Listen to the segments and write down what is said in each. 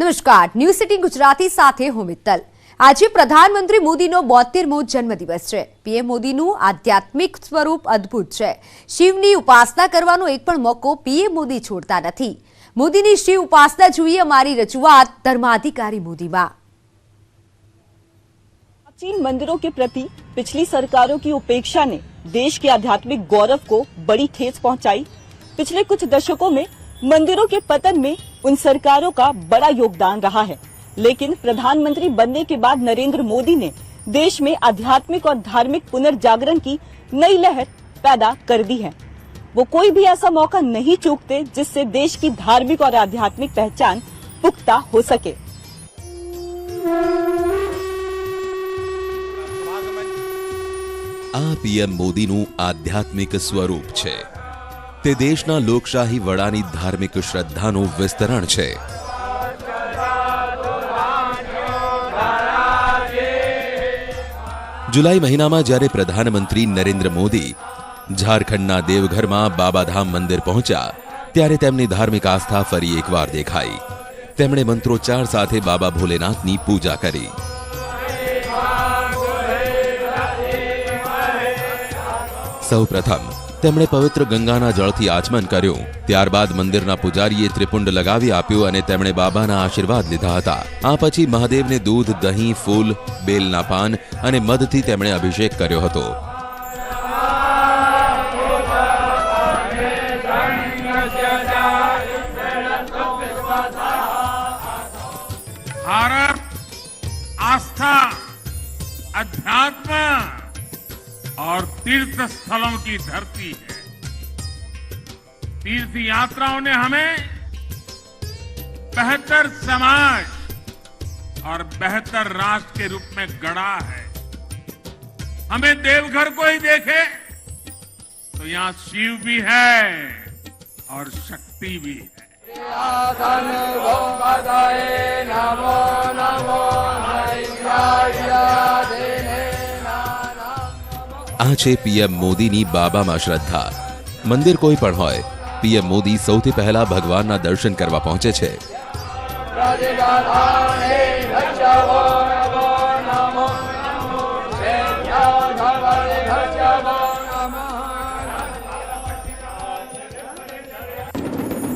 નમસ્કાર, news city Gujarati સાથે હું મિત્તલ। આજે પ્રધાનમંત્રી મોદીનો 72મો જન્મદિવસ છે। પીએમ મોદીનું આધ્યાત્મિક સ્વરૂપ અદ્ભુત છે। શિવની ઉપાસના કરવાનો એક પણ મોકો પીએમ મોદી છોડતા નથી। મોદીની શિવ ઉપાસના જોઈએ અમારી રજૂઆત ધર્માધિकारी મોદીમાં। प्राचीन मंदिरों के प्रति पिछली सरकारों की उपेक्षा ने देश के आध्यात्मिक गौरव को बड़ी ठेस पहुंचाई। पिछले कुछ दशकों में मंदिरों के पतन में उन सरकारों का बड़ा योगदान रहा है, लेकिन प्रधानमंत्री बनने के बाद नरेंद्र मोदी ने देश में आध्यात्मिक और धार्मिक पुनर्जागरण की नई लहर पैदा कर दी है। वो कोई भी ऐसा मौका नहीं चूकते जिससे देश की धार्मिक और आध्यात्मिक पहचान पुख्ता हो सके। આ પીએમ મોદીનું આધ્યાત્મિક સ્વરૂપ છે। તે દેશના લોકશાહી વડાની ધાર્મિક શ્રદ્ધાનું વિસ્તરણ છે। જુલાઈ મહિનામાં જ્યારે પ્રધાનમંત્રી નરેન્દ્ર મોદી ઝારખંડના દેવઘરમાં બાબાધામ મંદિર પહોંચ્યા ત્યારે તેમની ધાર્મિક આસ્થા ફરી એકવાર દેખાઈ। તેમણે મંત્રોચ્ચાર સાથે બાબા ભોલેનાથની પૂજા કરી। સૌપ્રથમ તેમણે પવિત્ર ગંગાના જળથી આચમન કર્યું। ત્યારબાદ મંદિરના પૂજારીએ ત્રિપુંડ લગાવી આપ્યું અને તેમણે બાબાના આશીર્વાદ લીધા હતા। આ પછી મહાદેવને દૂધ, દહીં, ફૂલ, બેલના પાન અને મધથી તેમણે અભિષેક કર્યો હતો। भारत आस्था, अध्यात्म और तीर्थ स्थलों की धरती है। तीर्थ यात्राओं ने हमें बेहतर समाज और बेहतर राष्ट्र के रूप में गढ़ा है। हमें देवघर को ही देखे तो यहाँ शिव भी है और शक्ति भी है। આ છે પીએમ મોદીની બાબામાં શ્રદ્ધા। મંદિર કોઈ પણ હોય, પીએમ મોદી સૌથી પહેલા ભગવાનના દર્શન કરવા પહોંચે છે।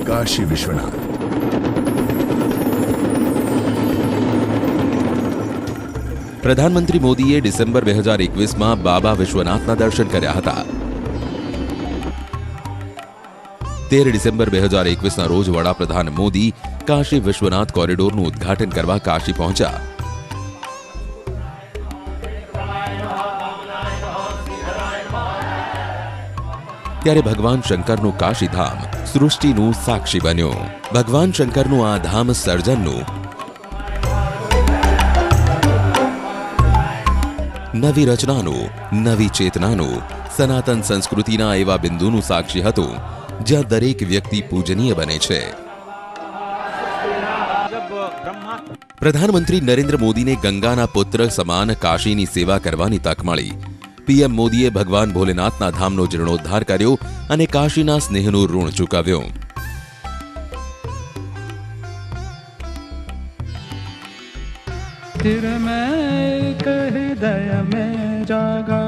કાશી વિશ્વનાથ પ્રધાનમંત્રી મોદીએ ડિસેમ્બર 2021માં બાબા વિશ્વનાથના દર્શન કર્યા હતા। 13 ડિસેમ્બર 2021ના રોજ વડાપ્રધાન મોદી કાશી વિશ્વનાથ કોરિડોરનું ઉદ્ઘાટન કરવા કાશી પહોંચ્યા। ત્યારે ભગવાન શંકરનું કાશીધામ સૃષ્ટિનું સાક્ષી બન્યું। ભગવાન શંકરનું આ ધામ સર્જનનું, નવી રચનાનું, નવી ચેતનાનું, સનાતન સંસ્કૃતિના એવા બિંદુનું સાક્ષી હતું જ્યાં દરેક વ્યક્તિ પૂજનીય બને છે। પ્રધાનમંત્રી નરેન્દ્ર મોદીને ગંગાના પુત્ર સમાન કાશીની સેવા કરવાની તક મળી। પીએમ મોદીએ ભગવાન ભોલેનાથના ધામનો જીર્ણોદ્ધાર કર્યો અને કાશીના સ્નેહનું ઋણ ચૂકવ્યું। हृदय में जागा,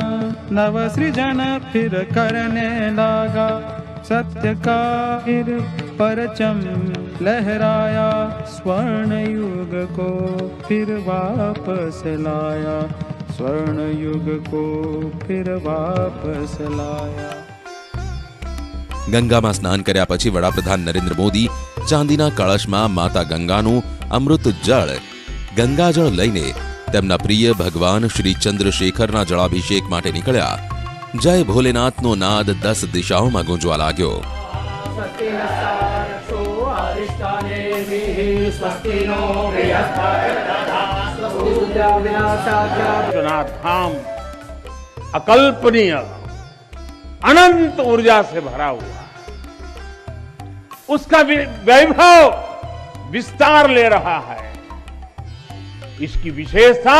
नव सृजन फिर करने लगा। सत्य का फिर परचम लहराया, स्वर्ण युग को फिर वापस लाया। स्वर्ण युग को फिर वापस लाया। ગંગામાં સ્નાન કર્યા પછી વડાપ્રધાન નરેન્દ્ર મોદી ચાંદીના કળશમાં માતા ગંગાનું અમૃત જળ ગંગાજળ લઈને તેમના પ્રિય ભગવાન શ્રી ચંદ્રશેખરના જળાભિષેક માટે નીકળ્યા। જય ભોલેનાથનો નાદ 10 દિશાઓમાં ગુંજવા लाग्यो। विश्वनाथ धाम अकल्पनीय अनंत ऊर्जा से भरा हुआ, उसका वैभव विस्तार ले रहा है। इसकी विशेषता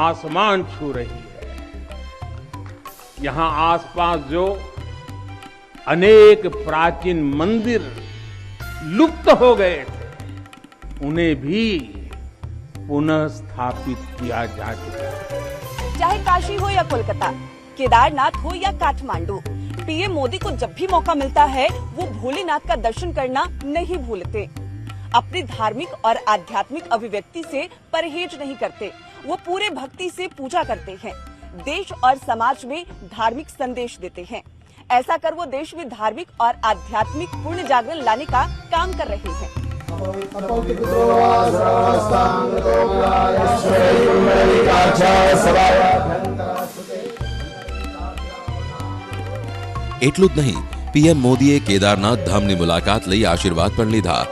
आसमान छू रही है। यहां आसपास जो अनेक प्राचीन मंदिर लुप्त हो गए थे, उन्हें भी पुनः स्थापित किया जा चुका है। चाहे काशी हो या कोलकाता, केदारनाथ हो या काठमांडू, पीएम मोदी को जब भी मौका मिलता है वो भोलेनाथ का दर्शन करना नहीं भूलते। अपनी धार्मिक और आध्यात्मिक अभिव्यक्ति से परहेज नहीं करते, वो पूरे भक्ति से पूजा करते हैं, देश और समाज में धार्मिक संदेश देते हैं। ऐसा कर वो देश में धार्मिक और आध्यात्मिक पुण्य जागरण लाने का काम कर रहे हैं। એટલું જ નહીં, પીએમ મોદીએ કેદારનાથ ધામની મુલાકાત લઈ આશીર્વાદ પણ લીધા.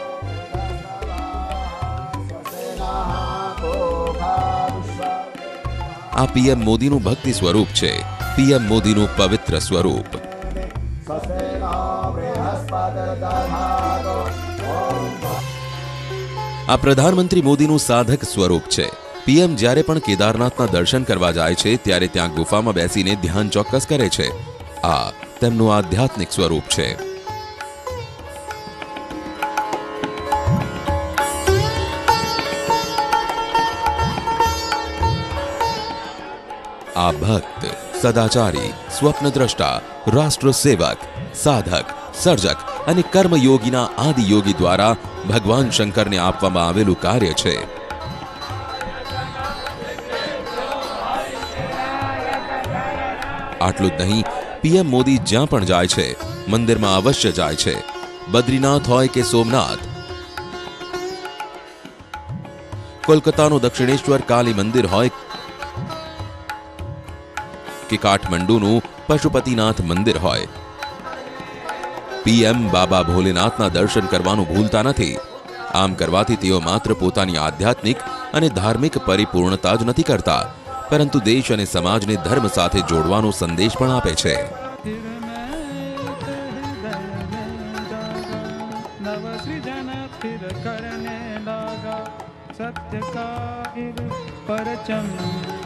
આ પીએમ મોદીનું ભક્તિ સ્વરૂપ છે, પીએમ મોદીનું પવિત્ર સ્વરૂપ. આ પ્રધાનમંત્રી મોદીનું સાધક સ્વરૂપ છે. પીએમ જ્યારે પણ કેદારનાથના દર્શન કરવા જાય છે ત્યારે ત્યાં ગુફામાં બેસીને ધ્યાન ચોક્કસ કરે છે. આ તેમનું આધ્યાત્મિક સ્વરૂપ છે. આ ભક્ત, સદાચારી, સ્વપ્નદ્રષ્ટા, રાષ્ટ્ર સેવક, સાધક, સર્જક અને કર્મયોગીના આદિયોગી દ્વારા ભગવાન શંકરને આપવામાં આવેલું કાર્ય છે. આટલું જ નહીં, પીએમ મોદી જ્યાં પણ જાય છે મંદિરમાં અવશ્ય જાય છે. બદ્રીનાથ હોય કે સોમનાથ, કોલકાતાનું દક્ષિણેશ્વર કાલી મંદિર હોય કે કાઠમંડુનું પશુપતિનાથ મંદિર હોય, પીએમ બાબા ભોલેનાથના દર્શન કરવાનું ભૂલતા નથી. આમ કરવાથી તેઓ માત્ર પોતાની આધ્યાત્મિક અને ધાર્મિક પરિપૂર્ણતા જ નથી કરતા, પરંતુ દેશ અને સમાજને ધર્મ સાથે જોડવાનો સંદેશ પણ આપે છે. नवसृजन फिर करने लागा सत्य का परचम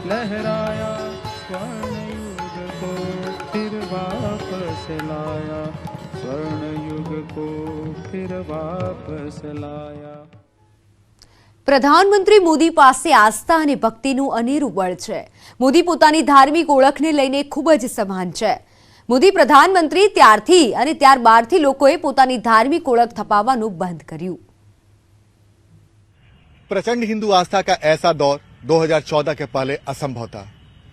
लहराया स्वर्ण युग को फिर वापस लाया स्वर्ण युग को फिर वापस लाया. પ્રધાનમંત્રી મોદી પાસે આસ્થા અને ભક્તિનું અનેરું બળ છે. મોદી પોતાની ધાર્મિક ઓળખને લઈને ખૂબ જ સમાન છે. મોદી પ્રધાનમંત્રી ત્યારથી અને ત્યારબાદથી લોકોએ પોતાની ધાર્મિક ઓળખ થપાવવાનું બંધ કર્યું. प्रचंड हिंदू आस्था का ऐसा दौर 2014 के पहले असंभव था.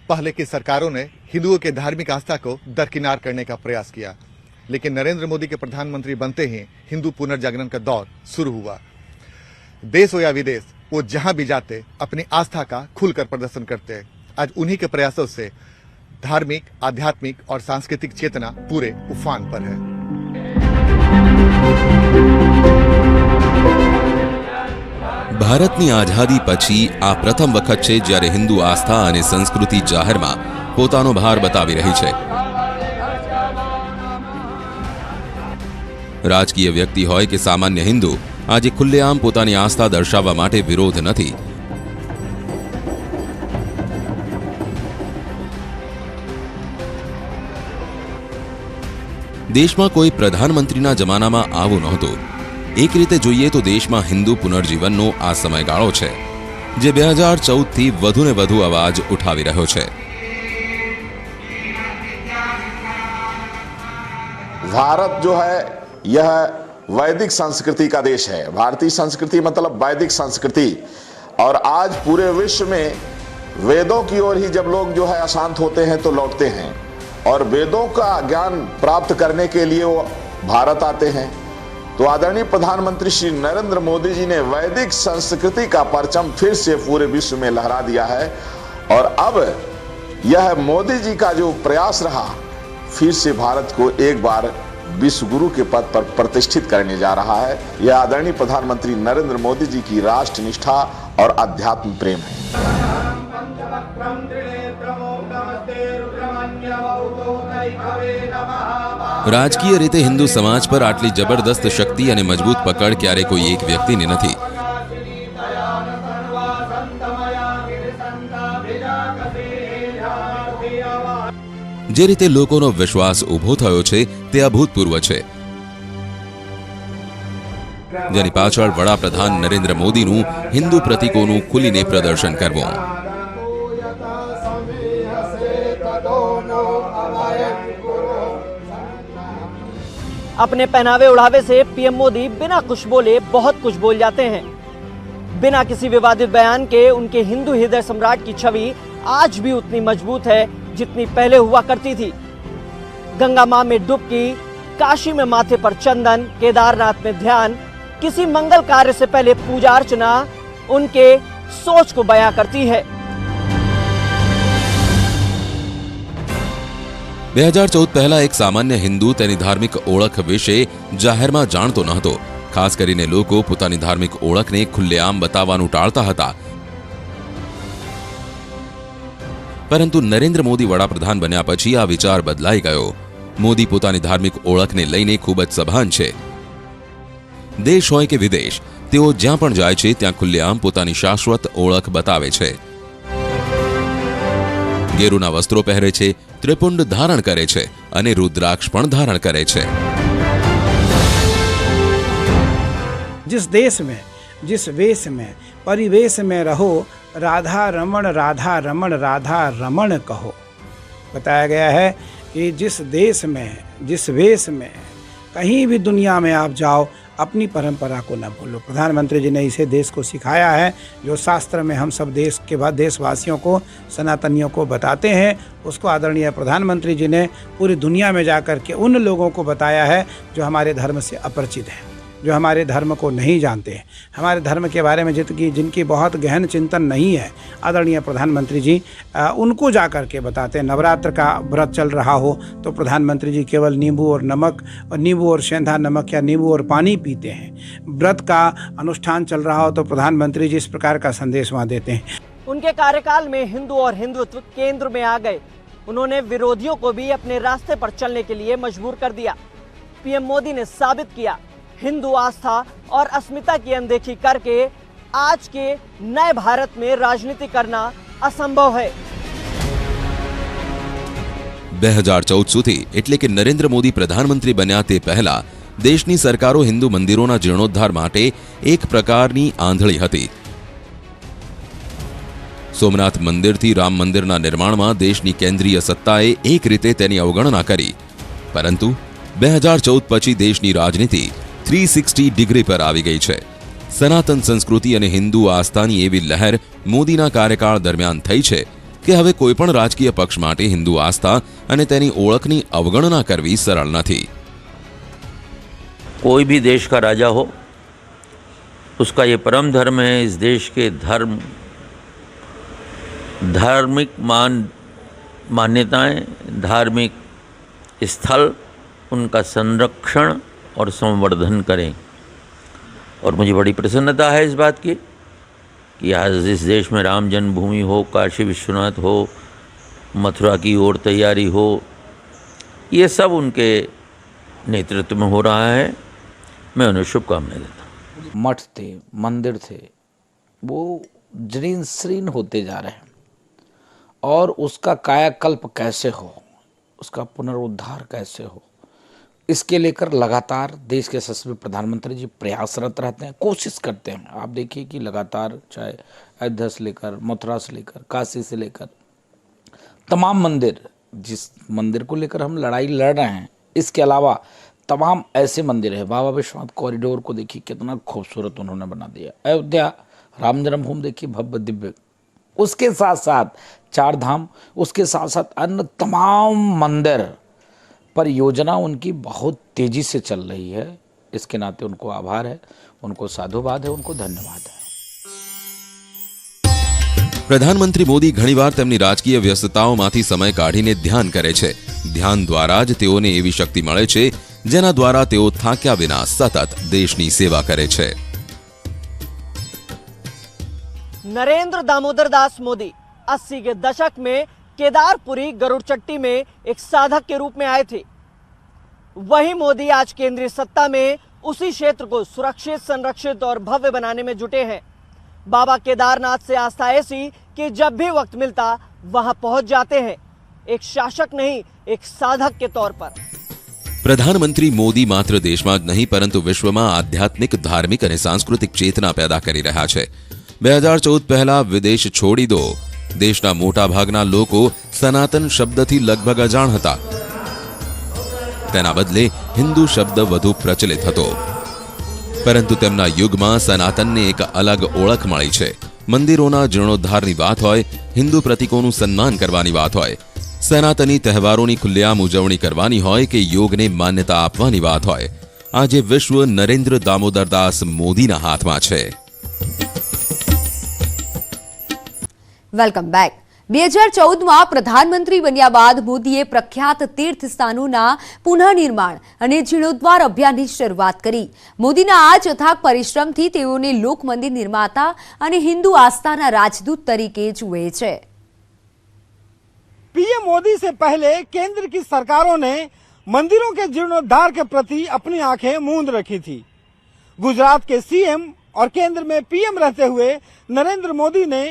पहले की सरकारों ने हिंदुओं के धार्मिक आस्था को दरकिनार करने का प्रयास किया, लेकिन नरेंद्र मोदी के प्रधानमंत्री बनते ही हिंदू पुनर्जागरण का दौर शुरू हुआ. देश हो या विदेश, वो जहां भी जाते अपनी आस्था का खुलकर प्रदर्शन करते. आज उन्हीं के प्रयासों से धार्मिक, आध्यात्मिक और सांस्कृतिक चेतना पूरे उफान पर है. ભારતની આઝાદી પછી આ પ્રથમ વખત છે જ્યારે હિન્દુ આસ્થા અને સંસ્કૃતિ જાહેરમાં પોતાનો ભાર બતાવી રહી છે. રાજકીય વ્યક્તિ હોય કે સામાન્ય હિન્દુ, આજે ખુલ્લેઆમ પોતાની આસ્થા દર્શાવવા માટે વિરોધ નથી. દેશમાં કોઈ પ્રધાનમંત્રીના જમાનામાં આવું નહોતું. એક રીતે જોઈએ તો દેશમાં હિન્દુ પુનર્જીવનનો આ સમયગાળો છે, જે 2014થી વધુને વધુ અવાજ ઉઠાવી રહ્યો છે. भारत जो है यह वैदिक संस्कृति का देश है. भारतीय संस्कृति मतलब वैदिक संस्कृति. और आज पूरे विश्व में वेदों की ओर ही जब लोग जो है अशांत होते हैं तो लौटते हैं, और वेदों का ज्ञान प्राप्त करने के लिए वो भारत आते हैं. तो आदरणीय प्रधानमंत्री श्री नरेंद्र मोदी जी ने वैदिक संस्कृति का परचम फिर से पूरे विश्व में लहरा दिया है. और अब यह मोदी जी का जो प्रयास रहा, फिर से भारत को एक बार विश्व गुरु के पद पर प्रतिष्ठित करने जा रहा है. यह आदरणीय प्रधानमंत्री नरेंद्र मोदी जी की राष्ट्र निष्ठा और अध्यात्म प्रेम है. રાજકીય રીતે હિન્દુ સમાજ પર આટલી જબરદસ્ત શક્તિ અને મજબૂત પકડ ક્યારે કોઈ એક વ્યક્તિની નથી. જે રીતે લોકોનો વિશ્વાસ ઊભો થયો છે તે અભૂતપૂર્વ છે. જેની પાછળ વડાપ્રધાન નરેન્દ્ર મોદીનું હિન્દુ પ્રતીકોનું ખુલીને પ્રદર્શન કરવું। अपने पहनावे उड़ावे से पीएम मोदी बिना कुछ बोले बहुत कुछ बोल जाते हैं। बिना किसी विवादित बयान के उनके हिंदू हृदय सम्राट की छवि आज भी उतनी मजबूत है जितनी पहले हुआ करती थी। गंगा मां में डुबकी, काशी में माथे पर चंदन, केदारनाथ में ध्यान, किसी मंगल कार्य से पहले पूजा अर्चना उनके सोच को बयां करती है। 2014 પહેલા એક સામાન્ય હિન્દુ તેની ધાર્મિક ઓળખ વિશે જાહેરમાં જાણતો ન હતો। ખાસ કરીને લોકો પોતાની ધાર્મિક ઓળખને ખુલ્લેઆમ બતાવવાનું ટાળતા હતા। પરંતુ નરેન્દ્ર મોદી વડાપ્રધાન બન્યા પછી આ વિચાર બદલાઈ ગયો। મોદી પોતાની ધાર્મિક ઓળખને લઈને ખૂબ જ સભાન છે। દેશ હોય કે વિદેશ, તેઓ જ્યાં પણ જાય છે ત્યાં ખુલ્લેઆમ પોતાની શાશ્વત ઓળખ બતાવે છે। गेरुना वस्त्रों पहरे छे, त्रिपुंड धारण करे छे अने रुद्राक्ष पण धारण करे छे। जिस देश में, जिस वेश में, परिवेश में रहो, राधा रमण राधा रमण राधा रमण कहो। बताया गया है कि जिस देश में, जिस वेश में, कहीं भी दुनिया में आप जाओ, अपनी परंपरा को न भूलो। प्रधानमंत्री जी ने इसे देश को सिखाया है, जो शास्त्र में हम सब देश के बाद देशवासियों को, सनातनियों को बताते हैं, उसको आदरणीय प्रधानमंत्री जी ने पूरी दुनिया में जाकर के उन लोगों को बताया है जो हमारे धर्म से अपरिचित हैं, जो हमारे धर्म को नहीं जानते हैं, हमारे धर्म के बारे में जिनकी बहुत गहन चिंतन नहीं है। आदरणीय प्रधानमंत्री जी उनको जा कर के बताते हैं। नवरात्र का व्रत चल रहा हो तो प्रधानमंत्री जी केवल नींबू और नमक और नींबू और सेंधा नमक या नींबू और पानी पीते हैं। व्रत का अनुष्ठान चल रहा हो तो प्रधानमंत्री जी इस प्रकार का संदेश वहाँ देते हैं। उनके कार्यकाल में हिंदू और हिंदुत्व केंद्र में आ गए। उन्होंने विरोधियों को भी अपने रास्ते पर चलने के लिए मजबूर कर दिया। पीएम मोदी ने साबित किया, हिंदू आस्था और अस्मिता की अनदेखी करके आज के नए भारत में राजनीति करना असंभव है। 2014 સુધી એટલે કે નરેન્દ્ર મોદી પ્રધાનમંત્રી બન્યા તે પહેલા દેશની સરકારો હિન્દુ મંદિરોના જીર્ણોદ્ધાર માટે એક પ્રકારની આંધળી હતી। સોમનાથ મંદિરથી રામ મંદિરના નિર્માણમાં દેશની કેન્દ્રીય સત્તાએ એક રીતે તેની અવગણના કરી। પરંતુ 2014 પછી દેશની રાજનીતિ 360 ડિગ્રી પર આવી ગઈ છે। સનાતન સંસ્કૃતિ અને હિન્દુ આસ્થાની એવી લહેર મોદીના કાર્યકાળ દરમિયાન થઈ છે કે હવે કોઈપણ રાજકીય પક્ષ માટે હિન્દુ આસ્થા અને તેની ઓળખની અવગણના કરવી સરળ નથી। कोई भी देश का राजा हो, उसका ये परम धर्म है इस देश के धार्मिक मान्यताएं, धार्मिक स्थल, उनका संरक्षण और संवर्धन करें। और मुझे बड़ी प्रसन्नता है इस बात की कि आज इस देश में राम जन्मभूमि हो, काशी विश्वनाथ हो, मथुरा की ओर तैयारी हो, ये सब उनके नेतृत्व में हो रहा है। मैं उन्हें शुभकामनाएं देता हूँ। मठ थे, मंदिर थे, वो जीर्ण शीर्ण होते जा रहे हैं और उसका कायाकल्प कैसे हो, उसका पुनरुद्धार कैसे हो, इसके लेकर लगातार देश के यशस्वी प्रधानमंत्री जी प्रयासरत रहते हैं, कोशिश करते हैं। आप देखिए कि लगातार चाहे अयोध्या से लेकर, मथुरा से लेकर, काशी से लेकर तमाम मंदिर, जिस मंदिर को लेकर हम लड़ाई लड़ रहे हैं, इसके अलावा तमाम ऐसे मंदिर है। बाबा विश्वनाथ कॉरिडोर को देखिए कितना खूबसूरत उन्होंने बना दिया। अयोध्या राम जन्मभूमि देखिए भव्य दिव्य, उसके साथ साथ चार धाम, उसके साथ साथ अन्य तमाम मंदिर पर योजना उनकी बहुत तेजी से चल रही है। इसके नाते उनको आभार है, उनको साधुवाद है, उनको धन्यवाद है। પ્રધાનમંત્રી મોદી ઘણીવાર તેમની રાજકીય વ્યસ્તતાઓમાંથી સમય કાઢીને ધ્યાન કરે છે। ધ્યાન દ્વારા જ તેઓને એવી શક્તિ મળે છે જેના દ્વારા તેઓ થાક્યા વિના સતત દેશની સેવા કરે છે। नरेंद्र दामोदर दास मोदी 80 के दशक में केदारपुरी गरुड़चट्टी में एक साधक के रूप में आए थे। वही मोदी आज केंद्रीय सत्ता में उसी क्षेत्र को सुरक्षित, संरक्षित और भव्य बनाने में जुटे हैं। बाबा केदारनाथ से आस्था ऐसी कि जब भी वक्त मिलता वहां पहुंच जाते हैं, एक शासक नहीं, एक साधक के तौर पर। પ્રધાનમંત્રી મોદી માત્ર દેશમાં જ નહીં પરંતુ વિશ્વમાં આધ્યાત્મિક, ધાર્મિક અને સાંસ્કૃતિક ચેતના પેદા કરી રહ્યા છે. 2014 પહેલા વિદેશ છોડી દો. દેશના મોટા ભાગના લોકો સનાતન શબ્દથી લગભગ અજાણ હતા. તેના બદલે હિન્દુ શબ્દ વધુ પ્રચલિત હતો. પરંતુ તેમના યુગમાં સનાતનને એક અલગ ઓળખ મળી છે. મંદિરોના જીર્ણોદ્ધારની વાત હોય, હિન્દુ પ્રતીકોનું સન્માન કરવાની વાત હોય, સનાતની તહેવારોની ખુલ્લેઆમ ઉજવણી કરવાની હોય કે યોગને માન્યતા આપવાની વાત હોય, આજે વિશ્વ નરેન્દ્ર દામોદરદાસ મોદીના હાથમાં છે. Welcome back. 2014માં પ્રધાનમંત્રી બન્યા બાદ મોદીએ પ્રખ્યાત તીર્થ સ્થાનોના પુનઃનિર્માણ અને જીર્ણોદ્ધાર અભિયાનની શરૂઆત કરી. મોદીના આ જ અથાગ પરિશ્રમથી તેઓને લોક મંદિર નિર્માતા અને હિન્દુ આસ્થાના રાજદૂત તરીકે જુએ છે. पीएम मोदी से पहले केंद्र की सरकारों ने मंदिरों के जीर्णोद्धार के प्रति अपनी आंखें मूंद रखी थी. गुजरात के सीएम और केंद्र में पीएम रहते हुए नरेंद्र मोदी ने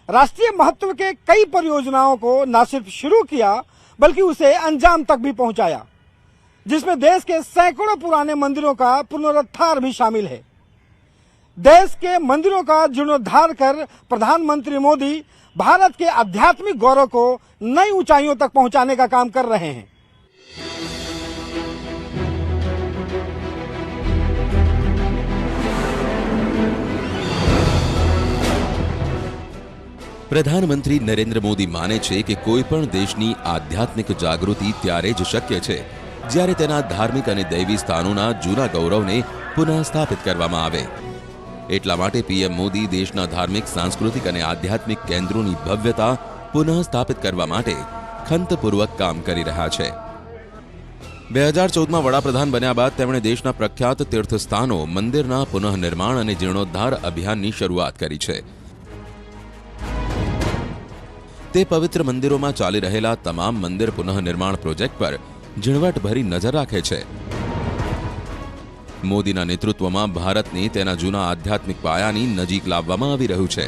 राष्ट्रीय महत्व के कई परियोजनाओं को न सिर्फ शुरू किया बल्कि उसे अंजाम तक भी पहुंचाया, जिसमें देश के सैकड़ों पुराने मंदिरों का पुनरुद्धार भी शामिल है. देश के मंदिरों का जीर्णोद्धार कर प्रधानमंत्री मोदी भारत के आध्यात्मिक गौरव को नई ऊंचाइयों तक पहुंचाने का काम कर रहे हैं. પ્રધાનમંત્રી નરેન્દ્ર મોદી માને છે કે કોઈ પણ દેશની આધ્યાત્મિક જાગૃતિ ત્યારે જ શક્ય છે જ્યારે તેના ધાર્મિક અને દૈવી સ્થાનોના જૂના ગૌરવને પુનઃસ્થાપિત કરવામાં આવે. એટલા માટે પીએમ મોદી દેશના ધાર્મિક, સાંસ્કૃતિક અને આધ્યાત્મિક કેન્દ્રોની ભવ્યતા પુનઃસ્થાપિત કરવા માટે ખંતપૂર્વક કામ કરી રહ્યા છે. 2014માં વડાપ્રધાન બન્યા બાદ તેમણે દેશના પ્રખ્યાત તીર્થસ્થાનો, મંદિરના પુનઃનિર્માણ અને જીર્ણોદ્ધાર અભિયાનની શરૂઆત કરી છે. તે પવિત્ર મંદિરોમાં ચાલી રહેલા તમામ મંદિર પુનઃનિર્માણ પ્રોજેક્ટ પર ઝીણવટભરી નજર રાખે છે. મોદીના નેતૃત્વમાં ભારતને તેના જૂના આધ્યાત્મિક પાયાની નજીક લાવવામાં આવી રહ્યું છે.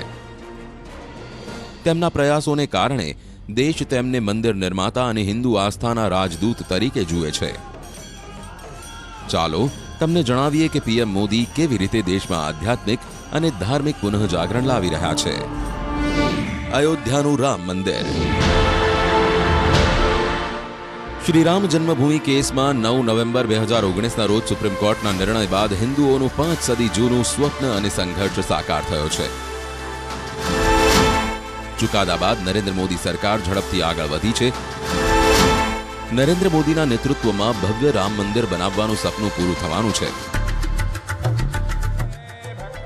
તેમના પ્રયાસોને કારણે દેશ તેમને મંદિર નિર્માતા અને હિન્દુ આસ્થાના રાજદૂત તરીકે જુએ છે. ચાલો તમને જણાવીએ કે પીએમ મોદી કેવી રીતે દેશમાં આધ્યાત્મિક અને ધાર્મિક પુનઃજાગરણ લાવી રહ્યા છે. અયોધ્યાનું રામ મંદિર. શ્રી રામ જન્મભૂમિ કેસમાં 9 નવેમ્બર 2019ના રોજ સુપ્રીમ કોર્ટના નિર્ણય બાદ હિન્દુઓનું 5 સદી જૂનું સ્વપ્ન અને સંઘર્ષ સાકાર થયો છે. ચુકાદા બાદ નરેન્દ્ર મોદી સરકાર ઝડપથી આગળ વધી છે. નરેન્દ્ર મોદીના નેતૃત્વમાં ભવ્ય રામ મંદિર બનાવવાનું સપનું પૂરું થવાનું છે.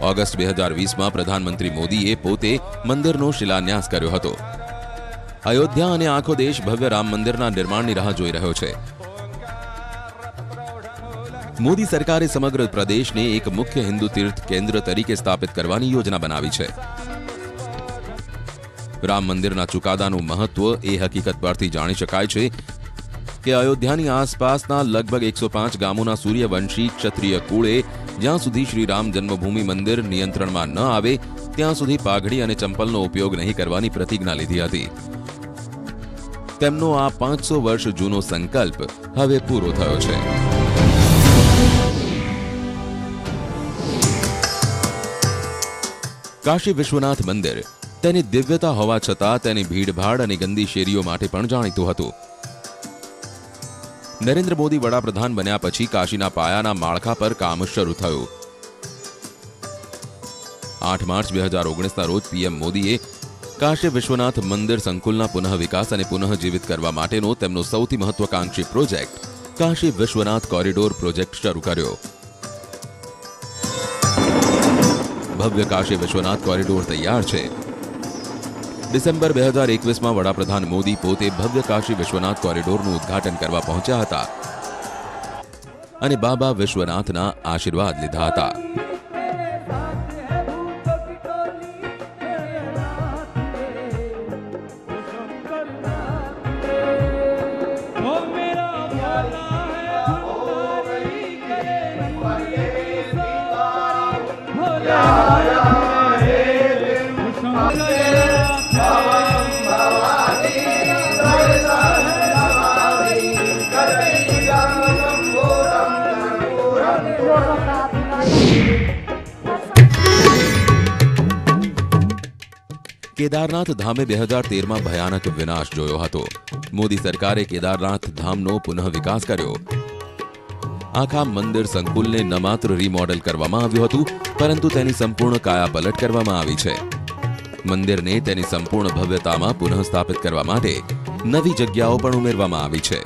ઓગસ્ટ 2020માં પ્રધાનમંત્રી મોદીએ પોતે મંદિરનો શિલાન્યાસ કર્યો હતો. અયોધ્યા અને આખો દેશ ભવ્ય રામ મંદિરના નિર્માણની રાહ જોઈ રહ્યો છે. મોદી સરકારે સમગ્ર પ્રદેશને એક મુખ્ય હિન્દુ તીર્થ કેન્દ્ર તરીકે સ્થાપિત કરવાની યોજના બનાવી છે. રામ મંદિરના ચુકાદાનું મહત્વ એ હકીકત પરથી જાણી શકાય છે કે અયોધ્યાની આસપાસના લગભગ 105 ગામોના સૂર્યવંશી ક્ષત્રિય કુળે જ્યાં સુધી શ્રી રામ જન્મભૂમિ મંદિર નિયંત્રણમાં ન આવે ત્યાં સુધી પાઘડી અને ચંપલનો ઉપયોગ નહીં કરવાની પ્રતિજ્ઞા લીધી હતી. તેમનો આ 500 વર્ષ જૂનો સંકલ્પ હવે પૂરો થયો છે. કાશી વિશ્વનાથ મંદિર તેની દિવ્યતા હોવા છતાં તેની ભીડભાડ અને ગંદી શેરીઓ માટે પણ જાણીતું હતું. નરેન્દ્ર મોદી વડાપ્રધાન બન્યા પછી કાશીના પાયાના માળખા પર કામ શરૂ થયું. 8 માર્ચ 2019ના રોજ પીએમ મોદીએ કાશી વિશ્વનાથ મંદિર સંકુલના પુનઃ વિકાસ અને પુનઃજીવિત કરવા માટેનો તેમનો સૌથી મહત્વાકાંક્ષી project Kashi Vishwanath corridor project શરૂ કર્યો. ભવ્ય કાશી વિશ્વનાથ કોરિડોર તૈયાર છે. ડિસેમ્બર 2021માં વડાપ્રધાન મોદી પોતે ભવ્ય કાશી વિશ્વનાથ કોરિડોરનું ઉદ્ઘાટન કરવા પહોંચ્યા હતા અને બાબા વિશ્વનાથના આશીર્વાદ લીધા હતા. કેદારનાથ ધામે 2013માં ભયાનક વિનાશ જોયો હતો. મોદી સરકારે કેદારનાથ ધામનો પુનઃ વિકાસ કર્યો. આખા મંદિર સંકુલને ન માત્ર રીમોડલ કરવામાં આવ્યું હતું, પરંતુ તેની સંપૂર્ણ કાયાપલટ કરવામાં આવી છે. મંદિરને તેની સંપૂર્ણ ભવ્યતામાં પુનઃ સ્થાપિત કરવા માટે નવી જગ્યાઓ પણ ઉમેરવામાં આવી છે.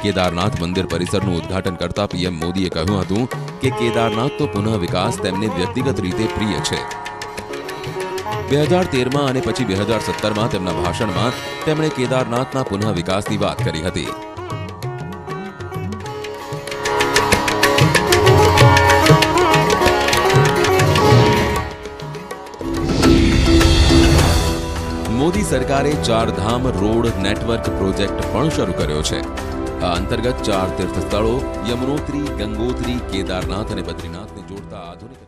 કેદારનાથ મંદિર પરિસરનું ઉદ્ઘાટન કરતા પીએમ મોદીએ કહ્યું હતું કે કેદારનાથનો પુનઃ વિકાસ તેમને વ્યક્તિગત રીતે પ્રિય છે. 2013માં અને પછી 2017માં તેમના ભાષણમાં તેમણે કેદારનાથના પુનઃ વિકાસની વાત કરી હતી. મોદી સરકારે ચારધામ રોડ નેટવર્ક પ્રોજેક્ટ પણ શરૂ કર્યો છે. આ અંતર્ગત 4 તીર્થ સ્થળો યમનોત્રી, ગંગોત્રી, કેદારનાથ અને બદ્રીનાથને જોડતા આધુનિક